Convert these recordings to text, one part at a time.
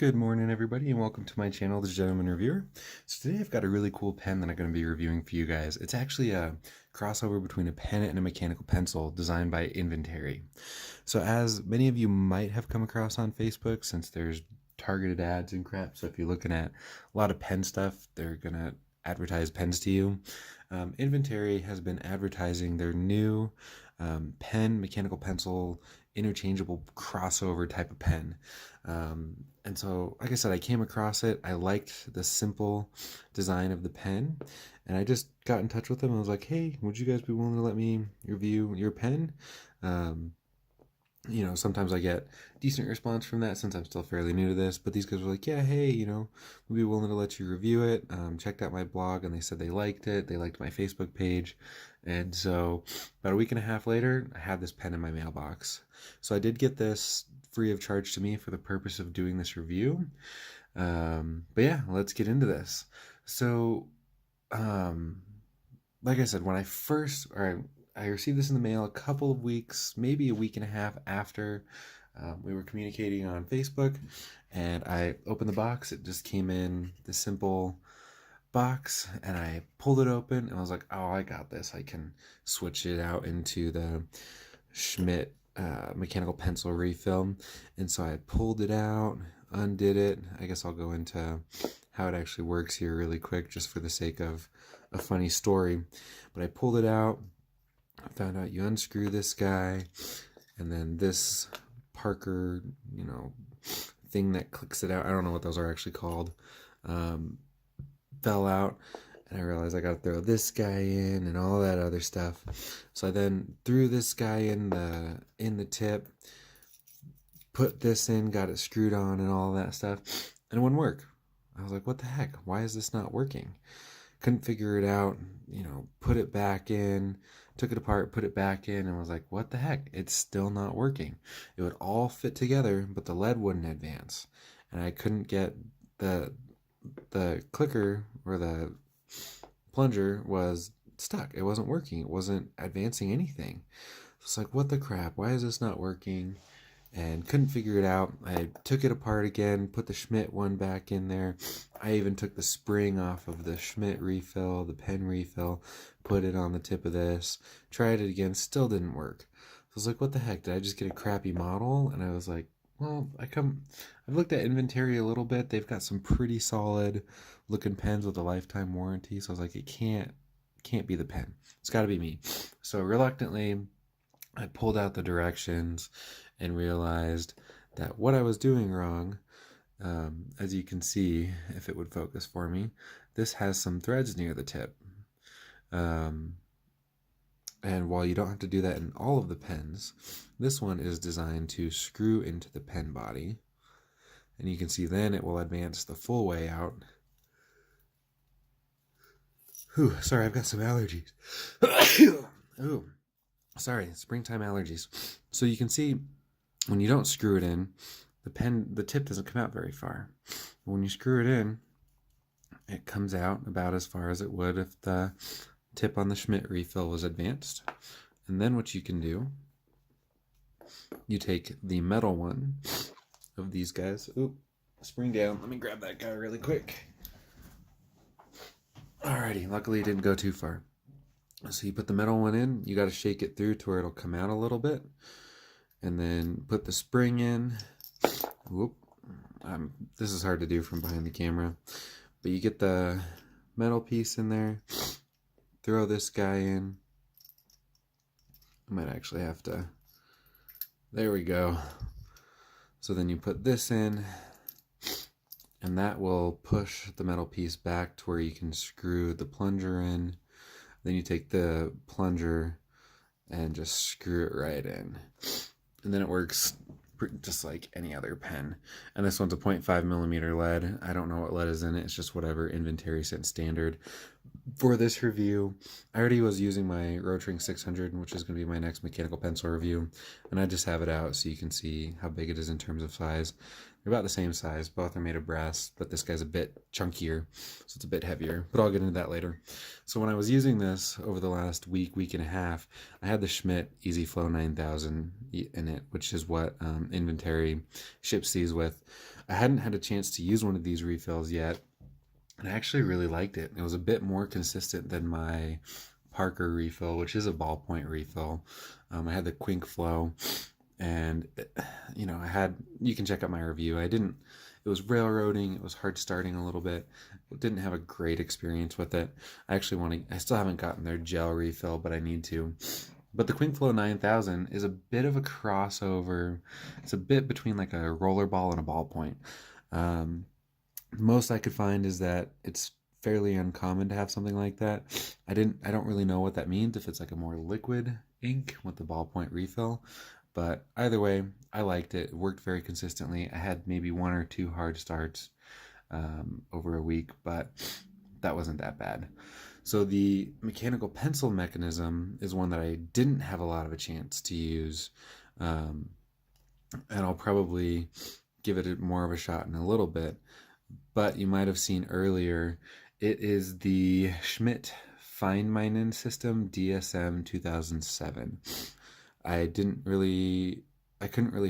Good morning, everybody, and welcome to my channel, The Gentleman Reviewer. So today I've got a really cool pen that I'm going to be reviewing for you guys. It's actually a crossover between a pen and a mechanical pencil designed by Inventery. So as many of you might have come across on Facebook, since there's targeted ads and crap, so if you're looking at a lot of pen stuff, they're going to advertise pens to you. Inventery has been advertising their new pen, mechanical pencil, interchangeable crossover type of pen. And so, like I said, I came across it. I liked the simple design of the pen, and I just got in touch with them. I was like, hey, would you guys be willing to let me review your pen? Sometimes I get decent response from that since I'm still fairly new to this, but these guys were like, yeah, hey, we'd be willing to let you review it. Checked out my blog and they said they liked it. They liked my Facebook page. And so about a week and a half later, I had this pen in my mailbox. So I did get this free of charge to me for the purpose of doing this review. But yeah, let's get into this. So, like I said, when I received this in the mail a couple of weeks, maybe a week and a half after we were communicating on Facebook, and I opened the box. It just came in the simple box, and I pulled it open, and I was like, oh, I got this. I can switch it out into the Schmidt mechanical pencil refill. And so I pulled it out, undid it. I guess I'll go into how it actually works here really quick, just for the sake of a funny story. But I pulled it out. I found out you unscrew this guy, and then this Parker, thing that clicks it out. I don't know what those are actually called. Fell out, and I realized I got to throw this guy in and all that other stuff. So I then threw this guy in the tip, put this in, got it screwed on and all that stuff, and it wouldn't work. I was like, what the heck? Why is this not working? Couldn't figure it out, put it back in, took it apart, put it back in, and was like, what the heck? It's still not working. It would all fit together, but the lead wouldn't advance. And I couldn't get the clicker, or the plunger was stuck. It wasn't working. It wasn't advancing anything. It's like, what the crap? Why is this not working? And couldn't figure it out. I took it apart again, put the Schmidt one back in there. I even took the spring off of the Schmidt refill, the pen refill, put it on the tip of this, tried it again, still didn't work. So I was like, what the heck? Did I just get a crappy model? And I was like, well, I've looked at Inventery a little bit. They've got some pretty solid looking pens with a lifetime warranty. So I was like, it can't be the pen. It's got to be me. So reluctantly, I pulled out the directions and realized that what I was doing wrong, as you can see, if it would focus for me, this has some threads near the tip. And while you don't have to do that in all of the pens, this one is designed to screw into the pen body. And you can see then it will advance the full way out. Whew, sorry, I've got some allergies. Ooh, sorry, springtime allergies. So you can see when you don't screw it in, the tip doesn't come out very far. But when you screw it in, it comes out about as far as it would if the tip on the Schmidt refill was advanced. And then what you can do, you take the metal one of these guys. Oop, spring down. Let me grab that guy really quick. Alrighty, luckily it didn't go too far. So you put the metal one in, you got to shake it through to where it'll come out a little bit. And then put the spring in. Whoop. This is hard to do from behind the camera. But you get the metal piece in there. Throw this guy in. I might actually have to. There we go. So then you put this in. And that will push the metal piece back to where you can screw the plunger in. Then you take the plunger and just screw it right in. And then it works just like any other pen. And this one's a 0.5 millimeter lead. I don't know what lead is in it. It's just whatever Inventery sent standard. For this review, I already was using my Rotring 600, which is going to be my next mechanical pencil review. And I just have it out so you can see how big it is in terms of size. They're about the same size. Both are made of brass, but this guy's a bit chunkier, so it's a bit heavier. But I'll get into that later. So when I was using this over the last week and a half, I had the Schmidt EasyFlow 9000 in it, which is what Inventery ships these with. I hadn't had a chance to use one of these refills yet, and I actually really liked it. It was a bit more consistent than my Parker refill, which is a ballpoint refill. I had the Quink Flow, and you can check out my review. It was railroading, it was hard starting a little bit. Didn't have a great experience with it. I still haven't gotten their gel refill, but I need to. But the Quink Flow 9000 is a bit of a crossover. It's a bit between like a rollerball and a ballpoint. Most I could find is that it's fairly uncommon to have something like that. I don't really know what that means, if it's like a more liquid ink with the ballpoint refill, but either way, I liked it. It worked very consistently. I had maybe 1 or 2 hard starts over a week, but that wasn't that bad. So the mechanical pencil mechanism is one that I didn't have a lot of a chance to use, and I'll probably give it more of a shot in a little bit. But you might have seen earlier, it is the Schmidt Feinmeinen System DSM 2007. I couldn't really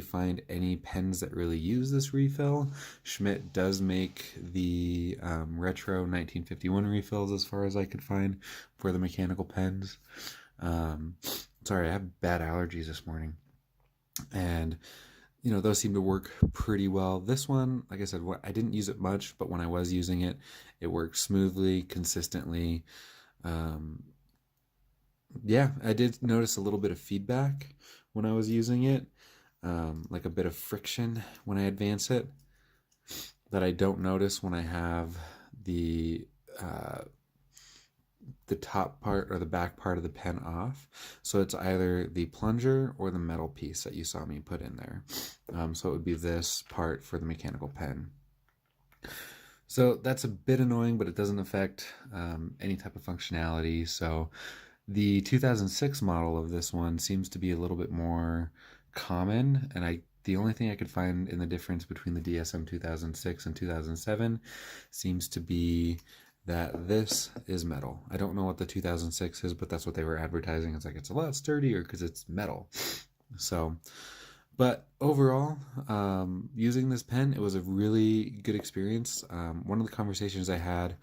find any pens that really use this refill. Schmidt does make the retro 1951 refills, as far as I could find, for the mechanical pens. Sorry, I have bad allergies this morning. And those seem to work pretty well. This one, like I said, I didn't use it much, but when I was using it, it worked smoothly, consistently. I did notice a little bit of feedback when I was using it, like a bit of friction when I advance it, that I don't notice when I have the top part or the back part of the pen off. So it's either the plunger or the metal piece that you saw me put in there. So it would be this part for the mechanical pen. So that's a bit annoying, but it doesn't affect any type of functionality. So the 2006 model of this one seems to be a little bit more common, and the only thing I could find in the difference between the DSM 2006 and 2007 seems to be that this is metal. I don't know what the 2006 is, but that's what they were advertising. It's like it's a lot sturdier because it's metal. So, but overall, using this pen, it was a really good experience. One of the conversations I had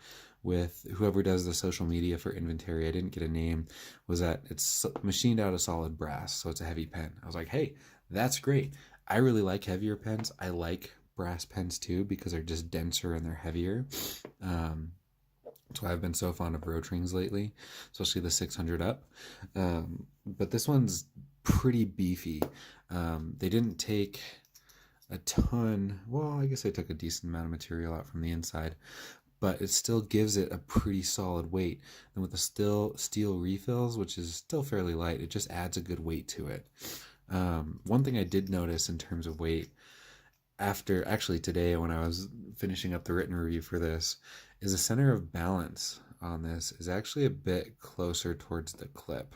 with whoever does the social media for Inventery, I didn't get a name, was that it's machined out of solid brass, so it's a heavy pen. I was like, hey, that's great. I really like heavier pens. I like brass pens too because they're just denser and they're heavier. That's why I've been so fond of Rotrings lately, especially the 600 up. But this one's pretty beefy. They didn't take a ton. Well, I guess they took a decent amount of material out from the inside, but it still gives it a pretty solid weight. And with the steel refills, which is still fairly light, it just adds a good weight to it. One thing I did notice in terms of weight, actually today when I was finishing up the written review for this, is the center of balance on this is actually a bit closer towards the clip.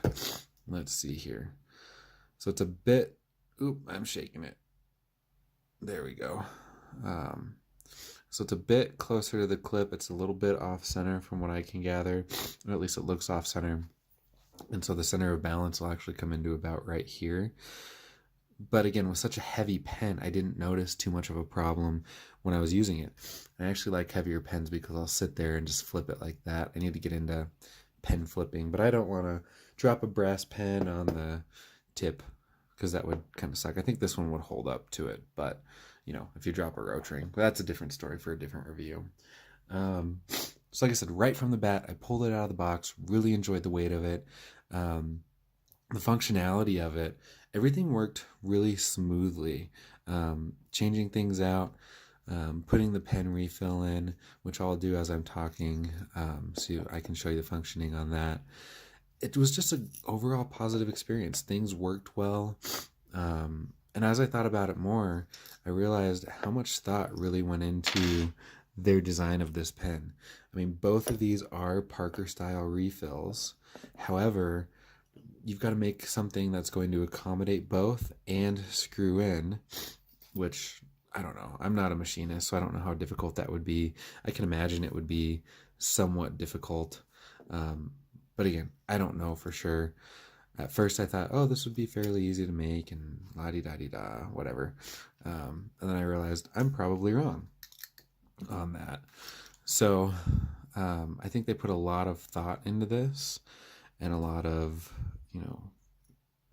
Let's see here. So it's a bit, I'm shaking it. There we go. So it's a bit closer to the clip. It's a little bit off center from what I can gather, or at least it looks off center. And so the center of balance will actually come into about right here. But again, with such a heavy pen, I didn't notice too much of a problem when I was using it. I actually like heavier pens because I'll sit there and just flip it like that. I need to get into pen flipping, but I don't want to drop a brass pen on the tip because that would kind of suck. I think this one would hold up to it, but if you drop a Rotring, that's a different story for a different review. So like I said, right from the bat, I pulled it out of the box, really enjoyed the weight of it. The functionality of it, everything worked really smoothly. Changing things out, putting the pen refill in, which I'll do as I'm talking, so I can show you the functioning on that. It was just an overall positive experience. Things worked well. And as I thought about it more, I realized how much thought really went into their design of this pen. I mean, both of these are Parker style refills. However, you've got to make something that's going to accommodate both and screw in, which I don't know. I'm not a machinist, so I don't know how difficult that would be. I can imagine it would be somewhat difficult. Um, but again, I don't know for sure. At first, I thought, oh, this would be fairly easy to make and la di da di da, whatever. And then I realized I'm probably wrong on that. So I think they put a lot of thought into this and a lot of,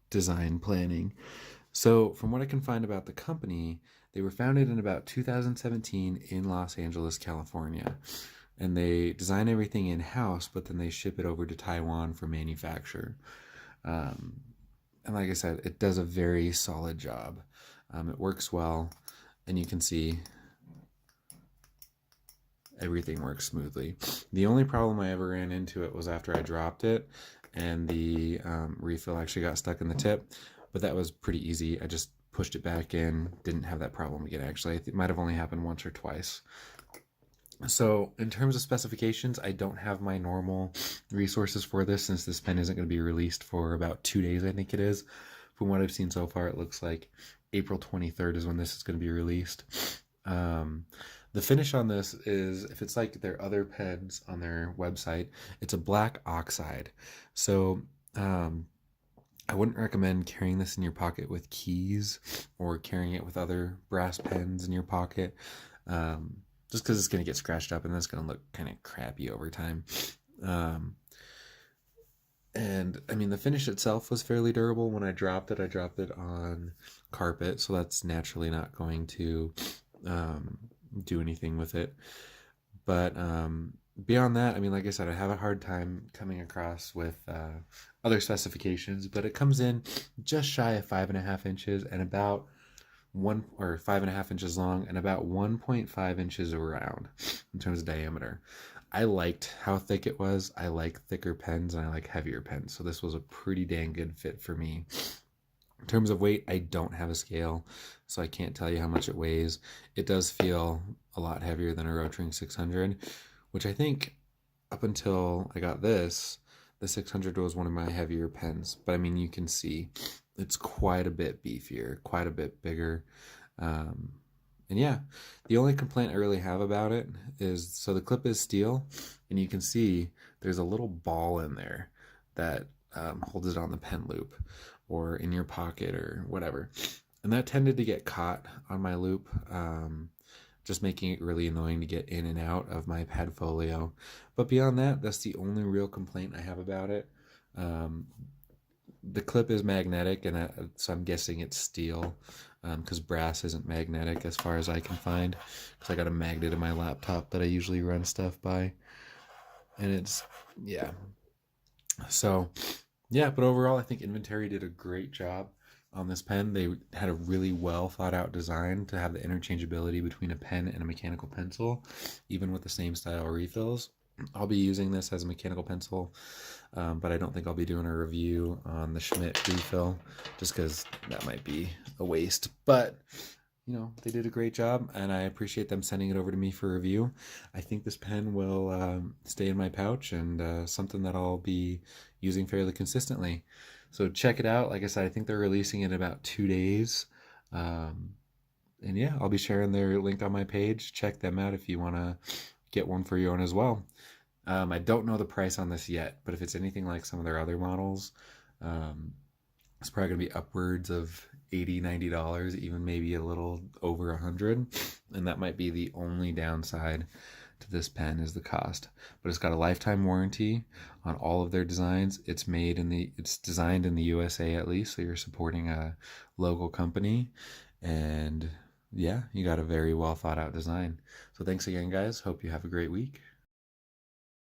design planning. So, from what I can find about the company, they were founded in about 2017 in Los Angeles, California. And they design everything in house, but then they ship it over to Taiwan for manufacture. Um, and like I said, it does a very solid job. It works well, and you can see everything works smoothly. The only problem I ever ran into it was after I dropped it, and the refill actually got stuck in the tip. But that was pretty easy. I just pushed it back in, didn't have that problem again, actually. It might have only happened once or twice. So in terms of specifications, I don't have my normal resources for this since this pen isn't going to be released for about 2 days, I think it is. From what I've seen so far, it looks like April 23rd is when this is going to be released. The finish on this is, if it's like their other pens on their website, it's a black oxide. So I wouldn't recommend carrying this in your pocket with keys or carrying it with other brass pens in your pocket, just because it's going to get scratched up and that's going to look kind of crappy over time. And I mean, the finish itself was fairly durable. When I dropped it on carpet, so that's naturally not going to do anything with it. But beyond that, I mean, like I said, I have a hard time coming across with other specifications, but it comes in just shy of 5.5 inches and about 5.5 inches long and about 1.5 inches around in terms of diameter. I liked how thick it was. I like thicker pens and I like heavier pens, so this was a pretty dang good fit for me. In terms of weight, I don't have a scale, so I can't tell you how much it weighs. It does feel a lot heavier than a Rotring 600, which I think up until I got this, the 600 was one of my heavier pens. But I mean, you can see it's quite a bit beefier, quite a bit bigger. And yeah, the only complaint I really have about it is, so the clip is steel, and you can see there's a little ball in there that holds it on the pen loop or in your pocket or whatever. And that tended to get caught on my loop, just making it really annoying to get in and out of my pad folio. But beyond that, that's the only real complaint I have about it. The clip is magnetic, and so I'm guessing it's steel, because brass isn't magnetic as far as I can find, because I got a magnet in my laptop that I usually run stuff by. And it's, yeah. So, yeah, but overall, I think Inventery did a great job on this pen. They had a really well thought out design to have the interchangeability between a pen and a mechanical pencil, even with the same style refills. I'll be using this as a mechanical pencil, but I don't think I'll be doing a review on the Schmidt refill, just because that might be a waste. But they did a great job, and I appreciate them sending it over to me for review. I think this pen will stay in my pouch and something that I'll be using fairly consistently. So check it out. Like I said, I think they're releasing it in about 2 days. And yeah, I'll be sharing their link on my page. Check them out if you want to get one for your own as well. I don't know the price on this yet, but if it's anything like some of their other models, it's probably going to be upwards of $80, $90, even maybe a little over $100. And that might be the only downside to this pen, is the cost. But it's got a lifetime warranty on all of their designs. It's designed in the USA at least, so you're supporting a local company. And yeah, you got a very well thought out design. So thanks again, guys. Hope you have a great week.